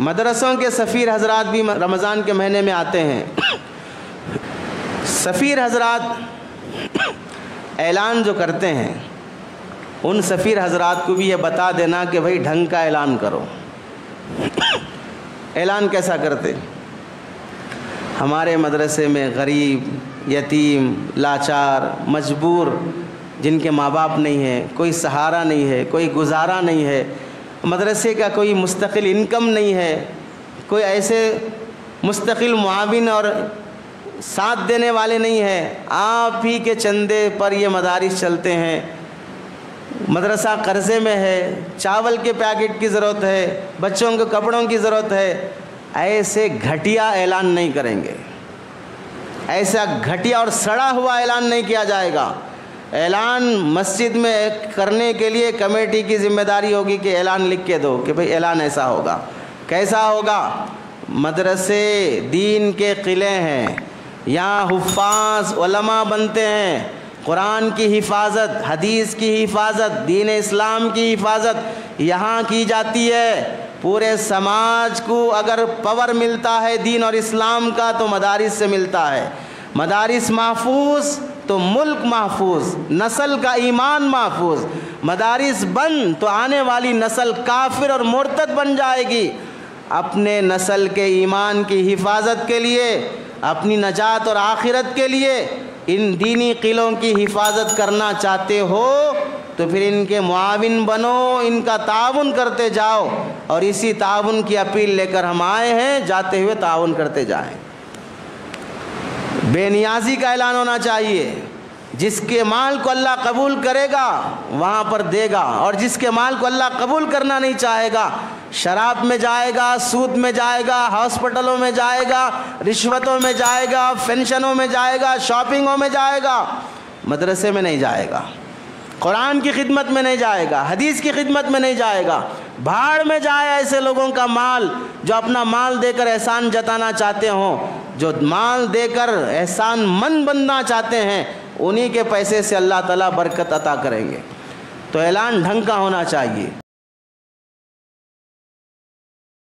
مدرسوں کے سفیر حضرات بھی رمضان کے مہینے میں آتے ہیں۔ سفیر حضرات اعلان جو کرتے ہیں، ان سفیر حضرات کو بھی یہ بتا دینا کہ بھائی ڈھنگ کا اعلان کرو۔ اعلان کیسا کرتے؟ ہمارے مدرسے میں غریب، یتیم، لاچار، مجبور، جن کے ماں باپ نہیں ہیں، کوئی سہارا نہیں ہے، کوئی گزارا نہیں ہے، مدرسے کا کوئی مستقل انکم نہیں ہے، کوئی ایسے مستقل معاون اور ساتھ دینے والے نہیں ہیں، آپ ہی کے چندے پر یہ مدارس چلتے ہیں، مدرسہ قرضے میں ہے، چاول کے پیکٹ کی ضرورت ہے، بچوں کو کپڑوں کی ضرورت ہے، ایسے گھٹیا اعلان نہیں کریں گے، ایسا گھٹیا اور سڑا ہوا اعلان نہیں کیا جائے گا۔ اعلان مسجد میں کرنے کے لیے کمیٹی کی ذمہ داری ہوگی کہ اعلان لکھ کے دو کہ بھئی اعلان ایسا ہوگا۔ کیسا ہوگا؟ مدرسے دین کے قلعے ہیں، یہاں حفاظ علماء بنتے ہیں، قرآن کی حفاظت، حدیث کی حفاظت، دین اسلام کی حفاظت یہاں کی جاتی ہے۔ پورے سماج کو اگر پاور ملتا ہے دین اور اسلام کا تو مدارس سے ملتا ہے۔ مدارس محفوظ تو ملک محفوظ، نسل کا ایمان محفوظ۔ مدارس بند تو آنے والی نسل کافر اور مرتد بن جائے گی۔ اپنے نسل کے ایمان کی حفاظت کے لیے، اپنی نجات اور آخرت کے لیے ان دینی قلعوں کی حفاظت کرنا چاہتے ہو تو پھر ان کے معاون بنو، ان کا تعاون کرتے جاؤ، اور اسی تعاون کی اپیل لے کر ہم آئے ہیں، جاتے ہوئے تعاون کرتے جائیں۔ بے نیازی کا اعلان ہونا چاہیے، جس کے مال کو اللہ قبول کرے گا وہاں پر دے گا، اور جس کے مال کو اللہ قبول کرنا نہیں چاہے گا، شراب میں جائے گا، سود میں جائے گا، ہاسپٹلوں میں جائے گا، رشوتوں میں جائے گا، پینشنوں میں جائے گا، شاپنگوں میں جائے گا، مدرسے میں نہیں جائے گا، قرآن کی خدمت میں نہیں جائے گا، حدیث کی خدمت میں نہیں جائے گا۔ بھاڑ میں جائے ایسے لوگوں کا مال جو اپنا مال دے کر احسان جتانا چاہتے ہوں، جو مال دے کر احسان مند بننا چاہتے ہیں، انہی کے پیسے سے اللہ تعالیٰ برکت عطا کریں گے۔ تو اعلان ڈھنگ کا ہونا چاہیے۔